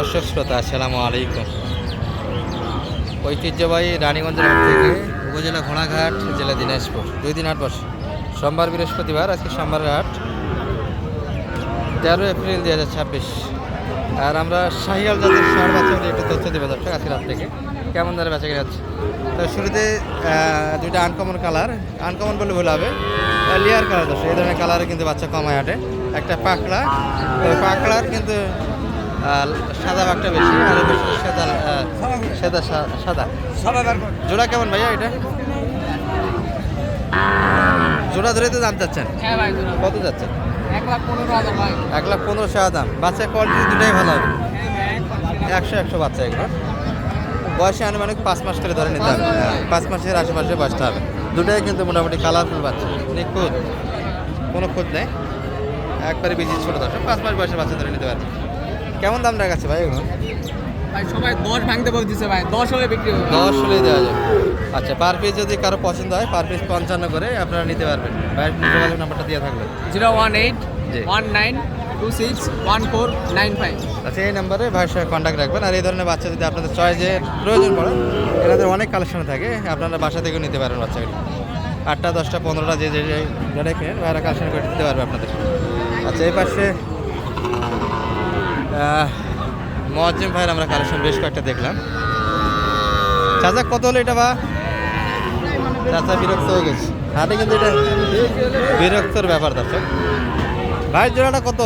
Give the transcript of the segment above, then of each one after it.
দর্শক শ্রোতা আসসালামু আলাইকুম। ঐতিহ্যবাহী রানীগঞ্জের হাট থেকে উপজেলা ঘোড়াঘাট, জেলা দিনাজপুর 2 দিন হাট বসে। সোমবার বৃহস্পতিবার, আজকে সোমবারের হাট 13 এপ্রিল 2026। আর আমরা শাহিয়াল জাতের ষাঁড় বাচ্চাগুলি একটু তথ্য দেবো দর্শক আজকের হাট থেকে কেমন ধরে বেচা কিনে যাচ্ছে। তো শুরুতে দুইটা আনকমন কালার, আনকমন বলে ভুল হবে, লেয়ার কালার দর্শক। এই ধরনের কালারে কিন্তু বাচ্চা কমায় হাটে। একটা পাকড়া, ওই পাকড়ার কিন্তু সাদা ভাগটা বেশি, আর বেশি সাদা সাদা সাদা জোড়া কেমন ভাইয়া এটা? জোড়া ধরে তো দাম চাচ্ছেন? কত যাচ্ছেন? 1,15,000 দাম। বাচ্চা কোয়ালিটি দুটাই ভালো হবে, 100 বাচ্চা এগুলো। বয়সে আনুমানিক 5 মাস করে ধরে নিতে হবে, 5 মাসের আশেপাশে বয়সটা হবে। দুটাই কিন্তু মোটামুটি কালারফুল বাচ্চা, নিখুঁত, কোনো খোঁজ নেই, একবারে বেশি ছোটো দর্শক। 5 মাস বয়সের বাচ্চা ধরে নিতে পারবে। কেমন দাম রাখাচ্ছে ভাই এগুলো? ভাই সবাই 10 ভাঙতে বলতেছে ভাই, 10 হলে বিক্রি হবে। 10 হলেই দেওয়া যাবে। আচ্ছা, পার পিস যদি কারো পছন্দ হয়, পার পিস 55 করে আপনারা নিতে পারবেন। ভাইয়ের যোগাযোগ নাম্বারটা দিয়ে থাকবে 01819261495। আচ্ছা, এই নাম্বারে ভাইয়ের সঙ্গে কন্ট্যাক্ট রাখবেন। আর এই ধরনের বাচ্চা যদি আপনাদের চয়েসের প্রয়োজন পড়ে, এনাদের অনেক কালেকশন থাকে, আপনারা বাসা থেকেও নিতে পারেন বাচ্চাগুলি। 8টা 10টা 15টা যে যেটা কিনেন ভাইয়েরা কালেকশন করে দিতে পারবে আপনাদের। আচ্ছা, এই পাশে মজ্জিম ভাইয়ের আমরা কালেকশন বেশ কয়েকটা দেখলাম। চাচা কত হলো এটা? বা চাচা বিরক্ত হয়ে গেছে হাটে, কিন্তু এটা বিরক্তর ব্যাপার দর্শক। ভাইয়ের জোড়াটা কত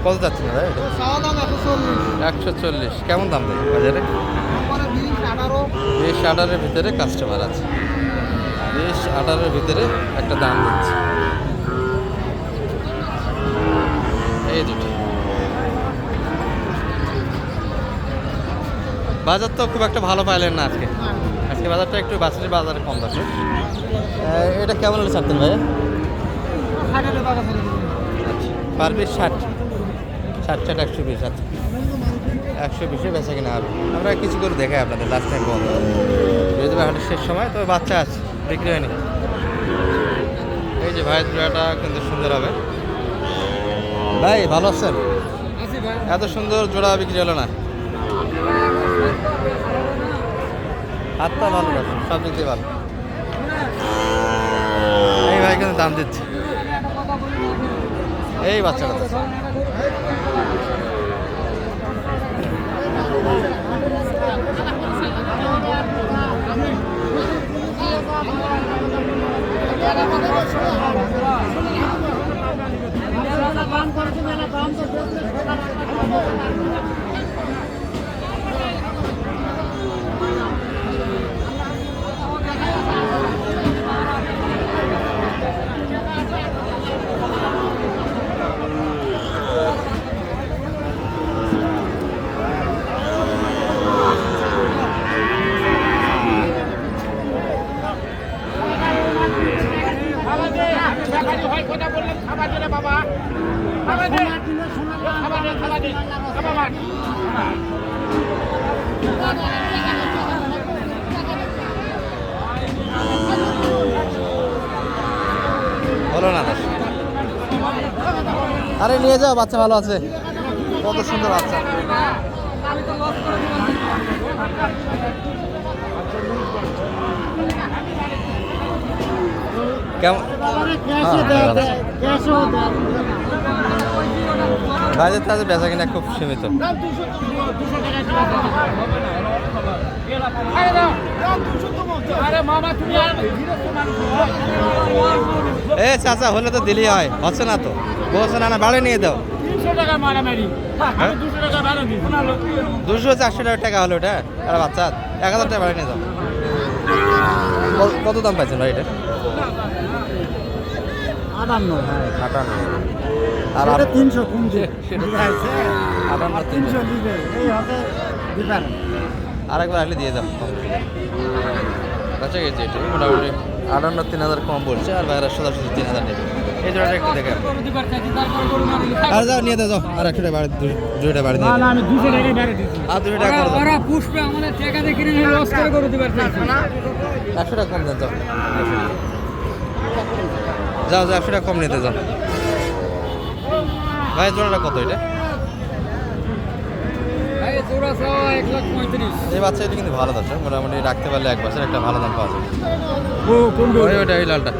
কত যাচ্ছে না ভাই? 140। কেমন দাম দেয় বাজারে? 20-18-এর ভিতরে কাস্টমার আছে, 20-18-এর ভিতরে একটা দাম দিচ্ছে। এই দুটো বাজার তো খুব একটা ভালো পাইলেন না আজকে। আজকে বাজারটা একটু বাছুরের বাজারে কম আছে। এটা কেমন হলে ছাড়তেন ভাইয়া? Per piece 60 120। আচ্ছা, 120-এ বেচা কিনা হবে। আমরা কিছু করে দেখাই আপনাদের লাস্ট টাইম বন্ধ যদি হাটের শেষ সময়, তবে বাচ্চা আছে, বিক্রি হয়নি। এই যে ভাইয়ের জোড়াটা কিন্তু সুন্দর হবে। ভাই ভালো আছেন? এত সুন্দর জোড়া বিক্রি হলো না। হাতটা ভালো আছে, সব দিক দিয়ে ভালো। এই ভাই কিন্তু দাম দিচ্ছে এই বাচ্চাটা। বলো না, আরে নিয়ে যাও, বাচ্চা ভালো আছে, কত সুন্দর বাচ্চা। কেমন বাজার তাদের বেচা কিনা খুব সীমিত। এ চাচা হলে তো দিলেই হয়, হচ্ছে না তো, বলছে না, বাড়ি নিয়ে দাও। 200-400 টাকা হলো ওটা, আর বাচ্চা 1000 টাকা বাড়ি নিয়ে দাও। কত দাম পাইছেন ভাই এটা? 58। আর 300 কমছে, 300 দিবে, এই হবে দিবেন। আরেকবার আসলে দিয়ে দাও। আচ্ছা গেছে, এটা মোটামুটি 58-3000 কম বলছে, আর বাইরে 3000 নেবে। এই জোড়াটা একটু দেখে আর যাও, নিয়ে দাও, আর 100 টাকা বাড়ি, 200 টাকা বাড়ি দিয়ে। আমি 200 টাকা বাড়ি দিছি। আর 200 টাকা করে দাও। ওরা পুষ্পে আমাদের টাকা দিয়ে কিনে নিয়ে লস করে দিতে পারছে না। 100 টাকা কম দেন, যাও যাও 100 টাকা কম নিতে যাও। ভাই জোড়াটা কত এটা? ভাই জোড়া চাওয়া 1,35,000। এই বাচ্চাটা কিন্তু ভালো দর্শক, মোটামুটি রাখতে পারলে 1 বছর একটা ভালো দাম পাওয়া যাবে। ও কোন ওইটা ওই লালটা।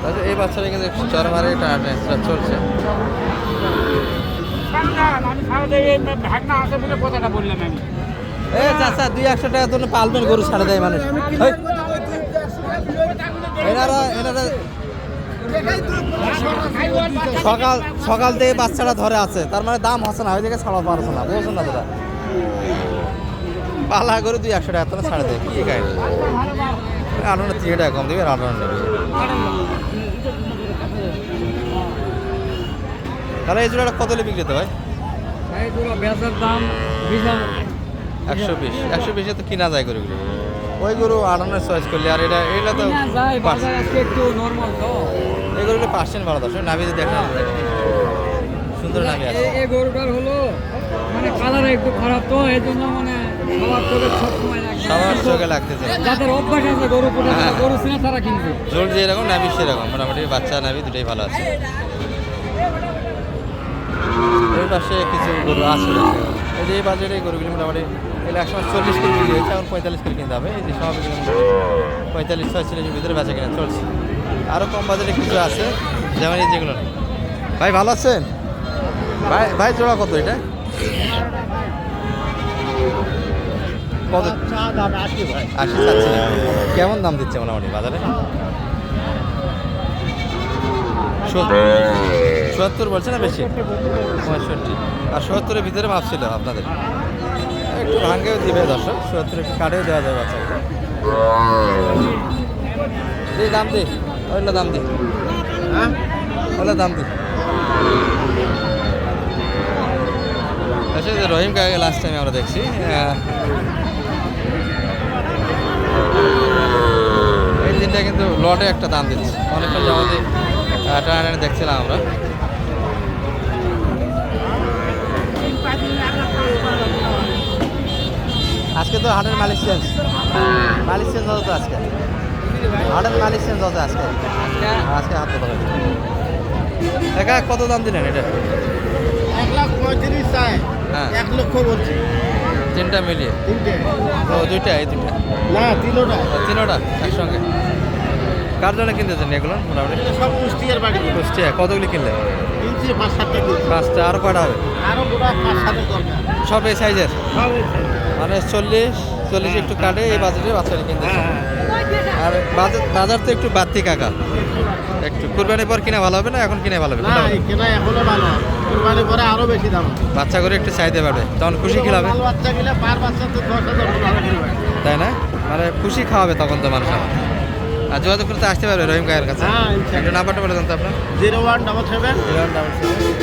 আচ্ছা এই বাচ্চাটা কিন্তু চরমারে টানা চলছে। এ চাচা 200 টাকার জন্য পালবেন গরু ছাড়ে দেয় মানুষ। হেই। এনারা সকাল থেকে বাচ্চাটা ধরে আছে, তার মানে দাম হচ্ছে না, ওই দিকে ছাড়া পারছে না, বলছেন না তোরা। পালা গরু 200 টাকা তোরা ছাড়ে দেয়, কি গাড়ি 3 টাকা কম দেবে, 18 নেবে। তাহলে এই জোড়াটা কত হলে বিক্রি হতে ভাই? ভাই জোড়া বেচার দাম 20,000। 120 তো কিনা যায় গরুগুলো। ওই গরু 18 চয়েস করলে, আর এটা তো যায় বাজার আজকে একটু নরমাল তো। এই গরুগুলো 5% ভালো দর্শক, নাভি যদি দেখেন সুন্দর নাভি আছে। এই গরুটার হলো মানে কালার একটু খারাপ তো, এই জন্য মানে সবার চোখে সব সময় লাগে। সবার চোখে লাগতেছে, যাদের অভ্যাস আছে গরু পোষা, হ্যাঁ। গরু চিনে তারা কিনবে। জোর যেরকম নাভি সেরকম, মোটামুটি বাচ্চা নাভি দুটোই ভালো আছে। এই পাশে কিছু গরু আছে, এই যে এই বাজারে এই গরুগুলি মোটামুটি এগুলো 140 করে বিক্রি হয়েছে, এখন 45 করে কিনতে হবে। এই যে সব 45-46 ভিতরে বেচা কিনা চলছে। আরও কম বাজারে কিছু আছে, যেমন এই যেগুলো। ভাই ভালো আছেন? ভাই জোড়া কত এটা? কত? 80 চাচ্ছি। কেমন দাম দিচ্ছে মোটামুটি বাজারে? 70 বলছে না বেশি? 65। আর 70-এর ভিতরে মাপ ছিল আপনাদের, একটু ভাঙ্গেও দিবে দর্শক, 70 একটু কাটেও দেওয়া যাবে বাচ্চাকে। এই দাম দি, ওইগুলো দাম দি, হ্যাঁ ওগুলো দাম দি। আসলে রহিম কাকাকে লাস্ট টাইম আমরা দেখছি, এই দিনটা কিন্তু লটে একটা দাম দিচ্ছে, অনেকটা যাওয়াতে টানা দেখছিলাম আমরা। আজকে তো হাটের মালিক চেঞ্জ হতো তো, আজকে হাটের মালিক চেঞ্জ হতো আজকে হাট তো একা কত দাম দিলেন এটা? 1,35,000 চাই, হ্যাঁ 1 লক্ষ বলছি। 3টা মিলিয়ে? ও দুইটা, এই দুইটা না, তিনোটা। তিনোটা একসঙ্গে। কার জন্য কিনতেছেন এগুলো মোটামুটি? সব কুষ্টিয়ার বাড়ি। কুষ্টিয়া কতগুলি কিনলেন? কিনছি 5-7টা কিনছি। 5টা, আরও কয়টা হবে? আরো গোটা 5-7 দরকার। সব এই সাইজের, সব এই সাইজ। মানে 40 একটু কাটে এই বাজারে বাচ্চারা কিনতেছে। হ্যাঁ, আর বাজার তো একটু বাড়তি কাকা, একটু কুরবানির পর কিনা ভালো হবে না এখন কিনে ভালো হবে? না, এই কেনা এখনো ভালো হয়। কুরবানি পরে আরো বেশি দাম হবে। বাচ্চা করে একটু চাইতে পারবে, তখন খুশি খিলাবে, ভালো বাচ্চা কিনে পার বাচ্চা তো 10,000 টাকা কিনবে। তাই না? মানে খুশি খাওয়াবে তখন তো মানুষ। আর যোগাযোগ করতে আসতে পারবে রহিম কাকার কাছে। হ্যাঁ, ইনশাআল্লাহ। একটু নাম্বারটা বলে দেন তো আপনার। 0177 017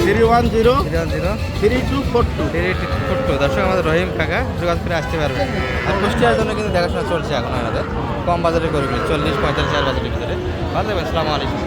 310 010 3242। দর্শক আমাদের রহিম কাকা যোগাযোগ করে আসতে পারবে। আর কুষ্টিয়ার জন্য কিন্তু দেখাশোনা চলছে এখন আমাদের, কম বাজারে করবে 40-45 হাজার বাজারের ভিতরে। ভালো থাকবেন, আসসালামু আলাইকুম।